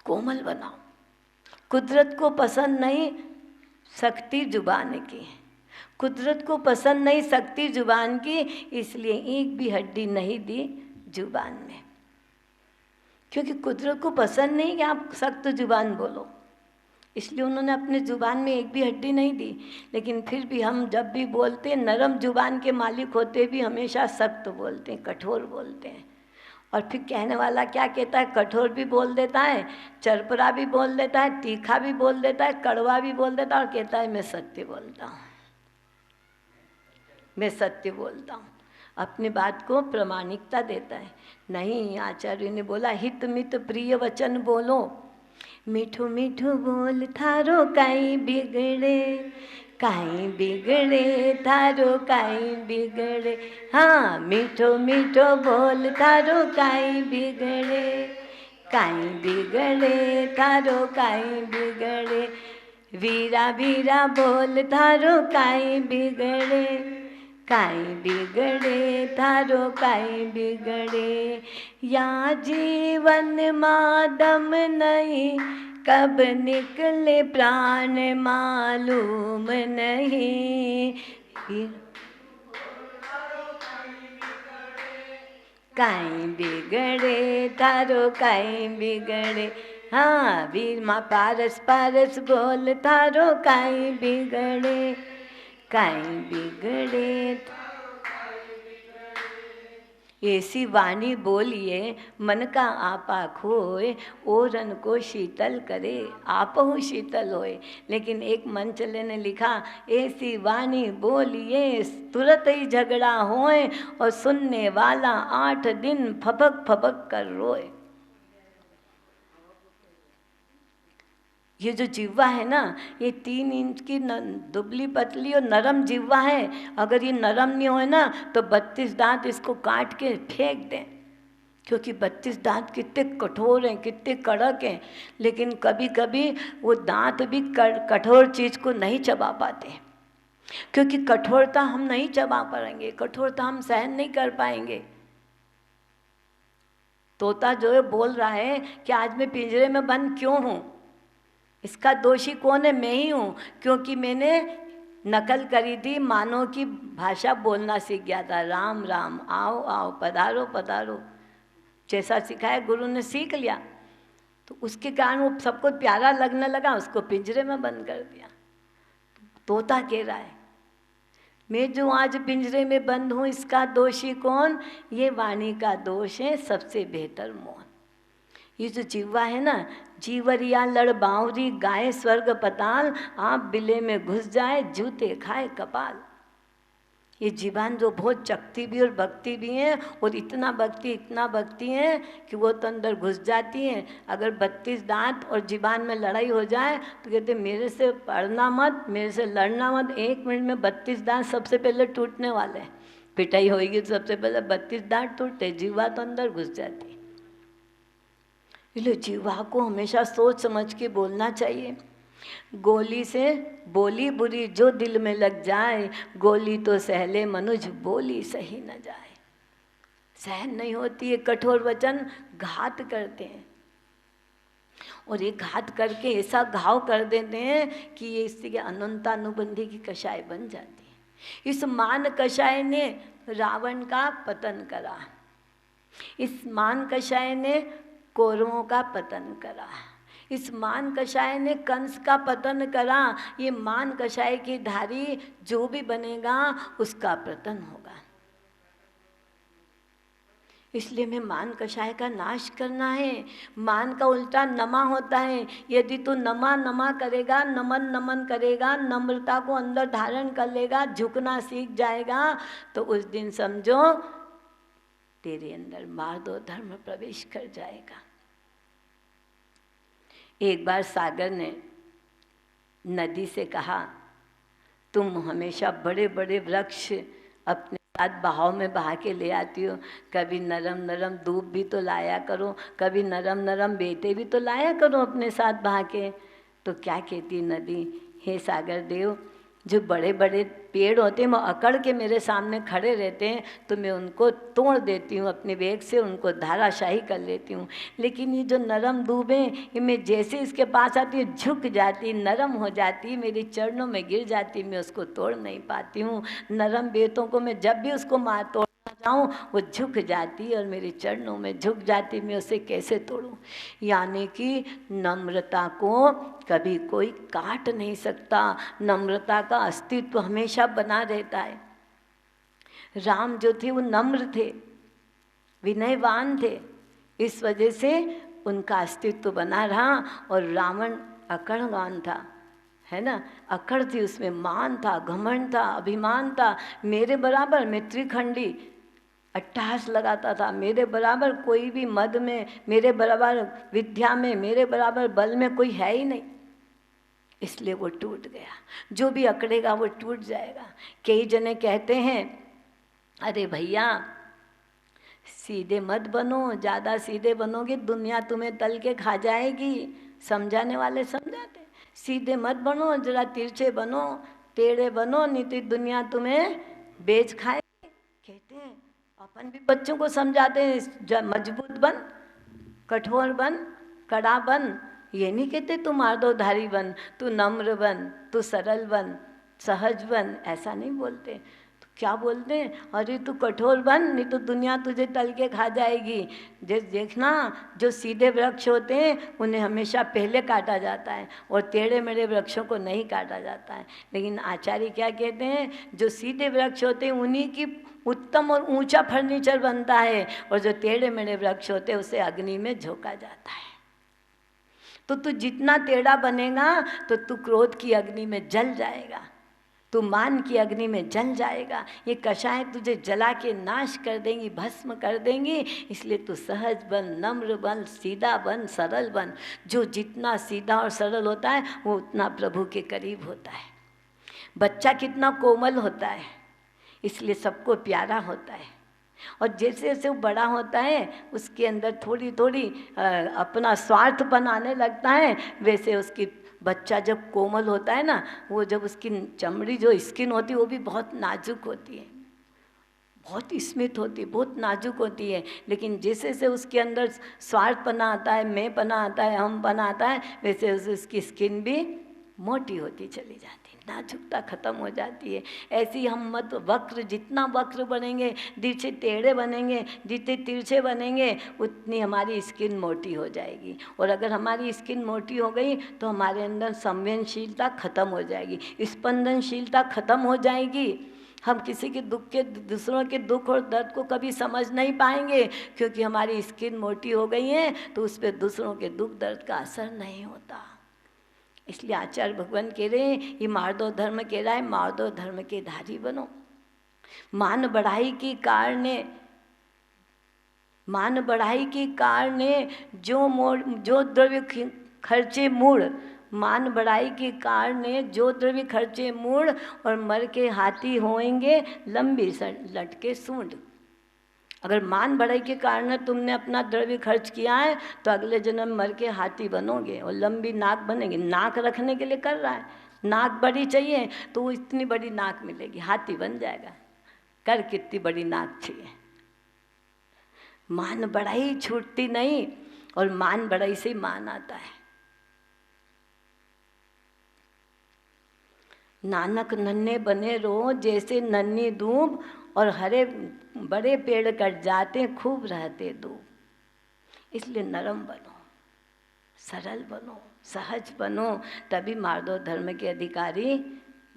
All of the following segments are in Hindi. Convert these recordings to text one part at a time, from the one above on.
कोमल बनाओ। कुदरत को पसंद नहीं सख्ती जुबान की, कुदरत को पसंद नहीं सख्ती जुबान की, इसलिए एक भी हड्डी नहीं दी जुबान में। क्योंकि कुदरत को पसंद नहीं कि आप सख्त जुबान बोलो, इसलिए उन्होंने अपने जुबान में एक भी हड्डी नहीं दी। लेकिन फिर भी हम जब भी बोलते हैं, नरम जुबान के मालिक होते भी हमेशा सख्त बोलते हैं, कठोर बोलते हैं। और फिर कहने वाला क्या कहता है, कठोर भी बोल देता है, चरपरा भी बोल देता है, तीखा भी बोल देता है, कड़वा भी बोल देता है, और कहता है मैं सत्य बोलता हूँ, मैं सत्य बोलता हूँ। अपनी बात को प्रामाणिकता देता है। नहीं, आचार्य ने बोला हित मित प्रिय वचन बोलो, मीठू मीठू बोल थारो काई बिगड़े, काई बिगड़े थारो काई बिगड़े। हाँ, मीठो मीठो बोल थारो काई बिगड़े, काई बिगड़े थारो काई बिगड़े। वीरा वीरा बोल थारो काई बिगड़े, काई बिगड़े थारो काई बिगड़े। या जीवन मादम नहीं, कब निकले प्राण मालूम नहीं। काई बिगड़े थारो काई बिगड़े। हाँ, वीर माँ पारस पारस बोल थारो काई बिगड़े, काई बिगड़े। ऐसी वाणी बोलिए मन का आपा खोए, ओरन को शीतल करे आपहु शीतल होए। लेकिन एक मंचले ने लिखा, ऐसी वाणी बोलिए तुरंत ही झगड़ा होए, और सुनने वाला 8 दिन फपक फपक कर रोए। ये जो जिह्वा है ना, ये 3 इंच की दुबली पतली और नरम जिह्वा है। अगर ये नरम नहीं हो ना तो 32 दांत इसको काट के फेंक दें, क्योंकि 32 दांत कितने कठोर हैं, कितने कड़क हैं। लेकिन कभी कभी वो दांत भी कठोर चीज़ को नहीं चबा पाते, क्योंकि कठोरता हम नहीं चबा पाएंगे, कठोरता हम सहन नहीं कर पाएंगे। तोता जो है बोल रहा है कि आज मैं पिंजरे में बंद क्यों हूँ, इसका दोषी कौन है? मैं ही हूँ, क्योंकि मैंने नकल करी थी, मानव की भाषा बोलना सीख गया था। राम राम, आओ आओ, पधारो पधारो, जैसा सिखाया गुरु ने सीख लिया, तो उसके कारण वो सबको प्यारा लगने लगा, उसको पिंजरे में बंद कर दिया। तोता कह रहा है मैं जो आज पिंजरे में बंद हूँ, इसका दोषी कौन? ये वाणी का दोष है, सबसे बेहतर मौन। ये जो जिह्वा है ना, जीवरिया लड़ बावरी गाय स्वर्ग पताल, आप बिले में घुस जाए जूते खाए कपाल। ये जीवान जो बहुत चकती भी और भक्ति भी है, और इतना भक्ति है कि वो तो अंदर घुस जाती हैं। अगर 32 दांत और जीवान में लड़ाई हो जाए तो कहते मेरे से पढ़ना मत, मेरे से लड़ना मत, 1 मिनट में 32 दांत सबसे पहले टूटने वाले हैं। पिटाई होगी तो सबसे पहले 32 दांत टूटते, जीवा तो अंदर घुस जाती है। इसलिए जीवा को हमेशा सोच समझ के बोलना चाहिए। गोली से बोली बुरी जो दिल में लग जाए, गोली तो सहले मनुज बोली सही न जाए। सहन नहीं होती है, कठोर वचन घात करते हैं, और ये घात करके ऐसा घाव कर देते हैं कि ये इससे अनंतानुबंधी की कषाय बन जाती है। इस मान कषाय ने रावण का पतन करा, इस मान कषाय ने कौरवों का पतन करा, इस मान कषाय ने कंस का पतन करा। ये मान कषाय की धारी जो भी बनेगा उसका पतन होगा। इसलिए हमें मान कषाय का नाश करना है। मान का उल्टा नमा होता है। यदि तू नमा नमा करेगा, नमन नमन करेगा, नम्रता को अंदर धारण कर लेगा, झुकना सीख जाएगा, तो उस दिन समझो तेरे अंदर मार्दो धर्म प्रवेश कर जाएगा। एक बार सागर ने नदी से कहा, तुम हमेशा बड़े बड़े वृक्ष अपने साथ बहाव में बहा के ले आती हो, कभी नरम नरम दूब भी तो लाया करो, कभी नरम नरम बेटे भी तो लाया करो अपने साथ बहा के। तो क्या कहती नदी, हे सागर देव, जो बड़े बड़े पेड़ होते हैं वो अकड़ के मेरे सामने खड़े रहते हैं तो मैं उनको तोड़ देती हूँ, अपने वेग से उनको धाराशाही कर लेती हूँ। लेकिन ये जो नरम दूब है, ये मैं जैसे इसके पास आती हूँ झुक जाती, नरम हो जाती, मेरे चरणों में गिर जाती, मैं उसको तोड़ नहीं पाती हूँ। नरम बेतों को मैं जब भी उसको तोड़ना जाऊँ वो झुक जाती और मेरे चरणों में झुक जाती, मैं उसे कैसे तोड़ूँ। यानी कि नम्रता को कभी कोई काट नहीं सकता, नम्रता का अस्तित्व हमेशा बना रहता है। राम जो थे वो नम्र थे, विनयवान थे, इस वजह से उनका अस्तित्व बना रहा। और रावण अकड़वान था, है ना, अकड़ थी उसमें, मान था, घमंड था, अभिमान था। मेरे बराबर मैं त्रिखंडी अट्टहास लगाता था, मेरे बराबर कोई भी मद में, मेरे बराबर विद्या में, मेरे बराबर बल में कोई है ही नहीं। इसलिए वो टूट गया। जो भी अकड़ेगा वो टूट जाएगा। कई जने कहते हैं अरे भैया सीधे मत बनो, ज़्यादा सीधे बनोगे दुनिया तुम्हें तल के खा जाएगी। समझाने वाले समझाते, सीधे मत बनो, जरा तिरछे बनो, टेढ़े बनो, नहीं तो दुनिया तुम्हें बेच खाएगी। कहते हैं, अपन भी बच्चों को समझाते हैं मजबूत बन, कठोर बन, कड़ा बन। ये नहीं कहते तू मार्दोधारी बन, तू नम्र बन, तू सरल बन, सहज बन, ऐसा नहीं बोलते। तो क्या बोलते हैं, अरे तू कठोर बन, नहीं तो दुनिया तुझे तल के खा जाएगी। देखना जो सीधे वृक्ष होते हैं उन्हें हमेशा पहले काटा जाता है और टेढ़े मेढ़े वृक्षों को नहीं काटा जाता है। लेकिन आचार्य क्या कहते हैं, जो सीधे वृक्ष होते हैं उन्हीं की उत्तम और ऊंचा फर्नीचर बनता है, और जो टेढ़े मेढ़े वृक्ष होते हैं उसे अग्नि में झोंका जाता है। तो तू जितना टेढ़ा बनेगा तो तू क्रोध की अग्नि में जल जाएगा, तू मान की अग्नि में जल जाएगा। ये कषाय तुझे जला के नाश कर देंगी, भस्म कर देंगी। इसलिए तू सहज बन, नम्र बन, सीधा बन, सरल बन। जो जितना सीधा और सरल होता है वो उतना प्रभु के करीब होता है। बच्चा कितना कोमल होता है, इसलिए सबको प्यारा होता है। और जैसे जैसे वो बड़ा होता है उसके अंदर थोड़ी थोड़ी अपना स्वार्थपन आने लगता है। वैसे उसकी बच्चा जब कोमल होता है ना, वो जब उसकी चमड़ी जो स्किन होती है वो भी बहुत नाजुक होती है, बहुत स्मित होती है, बहुत नाजुक होती है। लेकिन जैसे जैसे उसके अंदर स्वार्थपना आता है, मैं पना आता है, हम पना आता है, वैसे उसकी स्किन भी मोटी होती चली जाती है, नाजुकता खत्म हो जाती है। ऐसी हम मत वक्र, जितना वक्र बनेंगे, जितने टेढ़े बनेंगे, जितने तिरछे बनेंगे, उतनी हमारी स्किन मोटी हो जाएगी। और अगर हमारी स्किन मोटी हो गई तो हमारे अंदर संवेदनशीलता खत्म हो जाएगी, स्पंदनशीलता खत्म हो जाएगी। हम किसी के दुख के, दूसरों के दुख और दर्द को कभी समझ नहीं पाएंगे, क्योंकि हमारी स्किन मोटी हो गई है तो उस पर दूसरों के दुख दर्द का असर नहीं होता। इसलिए आचार्य भगवान कह रहे हैं, ये मार्दव धर्म कह रहा है, मार्दव धर्म के धारी बनो। मान बढ़ाई के कारण, मान बढ़ाई के कारण जो द्रव्य खर्चे मूढ़, मान बढ़ाई के कारण जो द्रव्य खर्चे मूढ़, और मर के हाथी होएंगे लंबी लटके सूंड। अगर मान बढ़ाई के कारण तुमने अपना द्रव्य खर्च किया है तो अगले जन्म मर के हाथी बनोगे और लंबी नाक बनेगी। नाक रखने के लिए कर रहा है, नाक बड़ी चाहिए तो वो इतनी बड़ी नाक मिलेगी, हाथी बन जाएगा। कर कितनी बड़ी नाक चाहिए। मान बढ़ाई छूटती नहीं, और मान बढ़ाई से मान आता है। नानक नन्हे बने रहो जैसे नन्ही दूब, और हरे बड़े पेड़ कट जाते खूब रहते दूब। इसलिए नरम बनो, सरल बनो, सहज बनो, तभी मार्दव धर्म के अधिकारी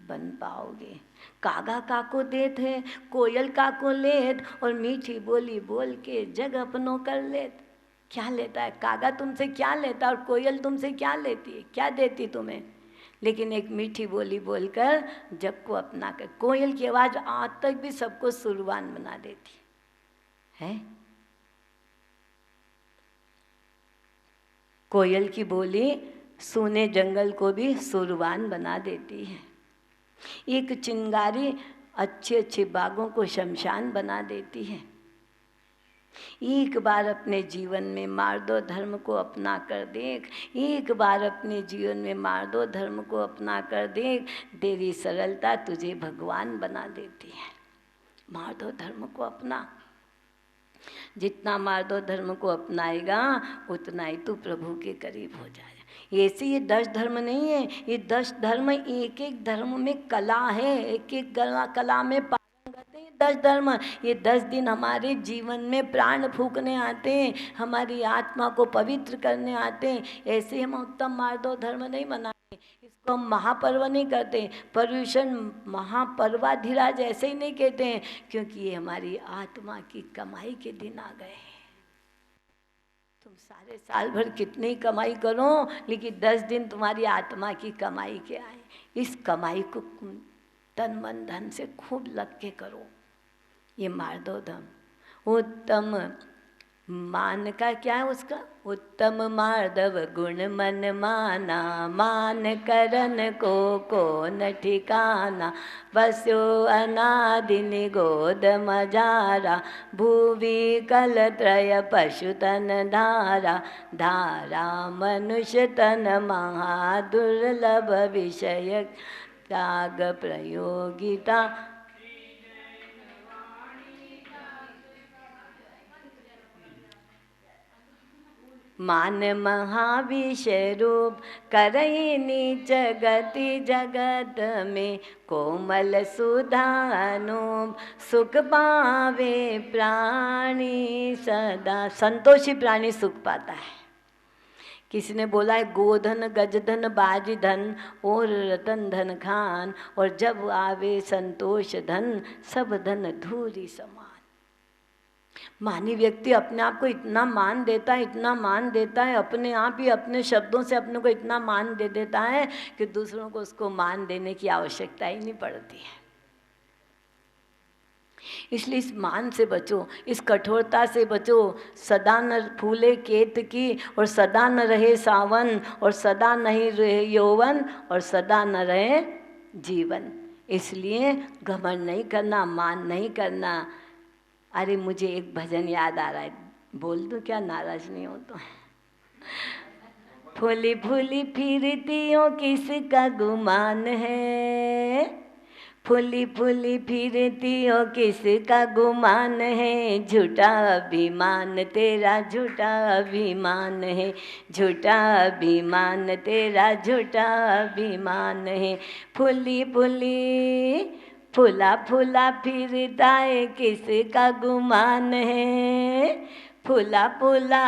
बन पाओगे। कागा काको देत है, कोयल काको लेत, और मीठी बोली बोल के जग अपनों कर लेत। क्या लेता है कागा, तुमसे क्या लेता, और कोयल तुमसे क्या लेती है, क्या देती तुम्हें। लेकिन एक मीठी बोली बोलकर जग को अपना कर। कोयल की आवाज़ आज तक भी सबको सुरवान बना देती है। कोयल की बोली सूने जंगल को भी सुरवान बना देती है। एक चिंगारी अच्छे अच्छे बागों को शमशान बना देती है। एक बार अपने जीवन में मार दो धर्म को अपना कर देख, एक बार अपने जीवन में मार दो धर्म को अपना कर देख, तेरी सरलता तुझे भगवान बना देती है। मार दो धर्म को अपना, जितना मार दो धर्म को अपनाएगा उतना ही तू प्रभु के करीब हो जाएगा। ऐसे ये 10 धर्म नहीं है, ये 10 धर्म एक एक धर्म में कला है, एक एक कला में पारंगत है। 10 धर्म, ये 10 दिन हमारे जीवन में प्राण फूकने आते हैं, हमारी आत्मा को पवित्र करने आते हैं। ऐसे हम उत्तम मार दो धर्म नहीं मनाते, इसको हम महापर्व नहीं करते, पर्युषण महापर्वाधिराज ऐसे ही नहीं कहते हैं, क्योंकि ये हमारी आत्मा की कमाई के दिन आ गए हैं। तुम सारे साल भर कितनी ही कमाई करो, लेकिन 10 दिन तुम्हारी आत्मा की कमाई के आए। इस कमाई को तन मन धन से खूब लग के करो। ये मार दो धर्म। उत्तम मान का क्या है उसका? उत्तम मार्दव गुण मन माना, मान करन को न ठिकाना, बस्यो अनादि निगोद मजारा, भूवि कल त्रय पशु तन धारा, धारा मनुष्य तन महादुर्लभ विषय त्याग प्रयोगिता। मान महाविषय रूप करई नीच गति जगत में, कोमल सुधानुप सुख पावे प्राणी सदा। संतोषी प्राणी सुख पाता है। किसी ने बोला है गोधन गजधन बाजी धन और रतन धन खान, और जब आवे संतोष धन सब धन धूरी समान। मानी व्यक्ति अपने आप को इतना मान देता है, इतना मान देता है, अपने आप ही अपने शब्दों से अपने को इतना मान दे देता है कि दूसरों को उसको मान देने की आवश्यकता ही नहीं पड़ती है। इसलिए इस मान से बचो, इस कठोरता से बचो। सदा न फूले केत की, और सदा न रहे सावन, और सदा नहीं रहे यौवन, और सदा न रहे जीवन। इसलिए घमंड नहीं करना, मान नहीं करना। अरे मुझे एक भजन याद आ रहा है, बोल दूं क्या? नाराज नहीं हो तो। फूली फूली फिरती हो किसका गुमान है, फूली फूली फिरती हो किसका गुमान है, झूठा अभिमान तेरा झूठा अभिमान है, झूठा अभिमान तेरा झूठा अभिमान है। फूली फूली फूला फूला फिरता है किसका गुमान है, फूला फूला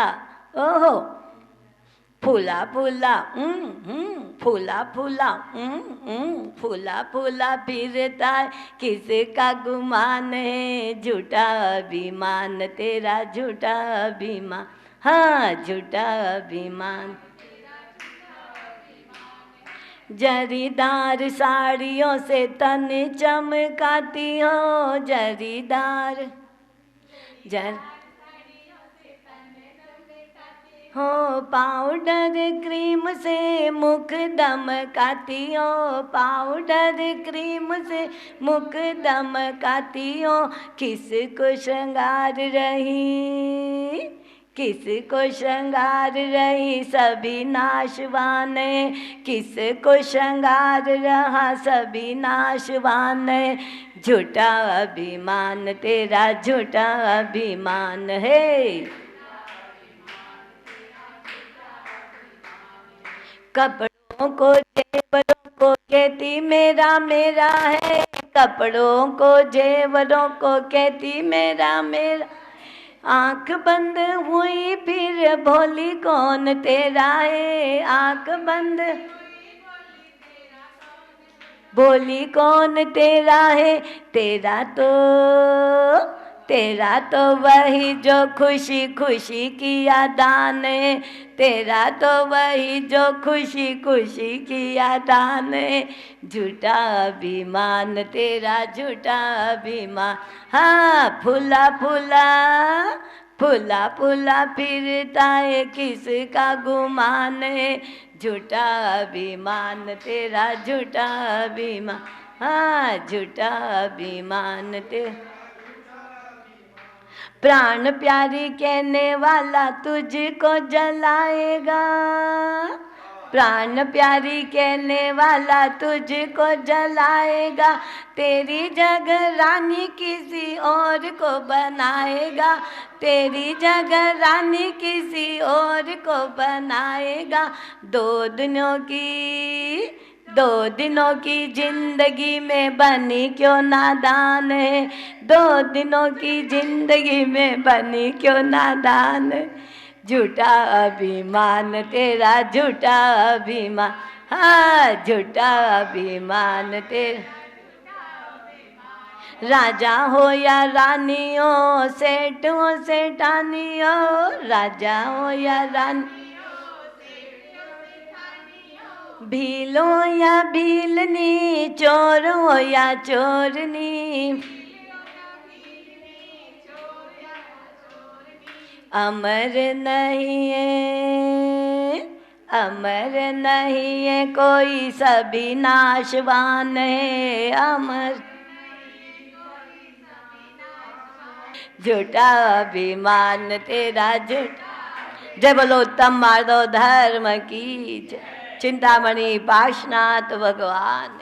ओहो फूला फूला फूला फूला फूला फूला फिरता है किसका गुमान है, झूठा अभिमान तेरा झूठा अभिमान। हाँ, झूठा अभिमान। जरीदार साड़ियों से तन चमकाती हो, जरीदार हो, पाउडर क्रीम से मुख दमकाती हो, पाउडर क्रीम से मुख दमकाती हो, किसको श्रृंगार रही, किसको श्रृंगार रही सभी नाशवान, किसको श्रृंगार रहा सभी नाशवान। झूठा अभिमान तेरा झूठा अभिमान है। कपड़ों को जेवरों को कहती मेरा मेरा है, कपड़ों को जेवरों को कहती मेरा मेरा, आँख बंद हुई फिर भोली कौन तेरा है, आँख बंद बोली कौन तेरा है, तेरा तो वही जो खुशी खुशी किया दान है, तेरा तो वही जो खुशी खुशी किया दान है। झूठा अभिमान तेरा झूठा अभिमान। हाँ, फूला फूला फूला फूला फिरता है किसका गुमान है, झूठा अभिमान तेरा झूठा अभिमान। हाँ, झूठा अभिमान तेरा। प्राण प्यारी कहने वाला तुझको जलाएगा, प्राण प्यारी कहने वाला तुझको जलाएगा, तेरी जगह रानी किसी और को बनाएगा, तेरी जगह रानी किसी और को बनाएगा। 2 दिनों की जिंदगी में बनी क्यों नादान है, 2 दिनों की जिंदगी में बनी क्यों नादान है। झूठा अभिमान तेरा, झूठा अभिमान, हाँ झूठा अभिमान तेरा। राजा हो या रानी हो, सेठ हो सेठानी हो, राजा हो या रानी, भील हो या भीलनी, चोर हो या चोरनी, अमर नहीं है, अमर नहीं है कोई, सभी नाशवान है अमर। झूठा अभिमान तेरा झूठा। जय बोलो उत्तम माधव धर्म की जय। चिंतामणि पार्श्वनाथ भगवान।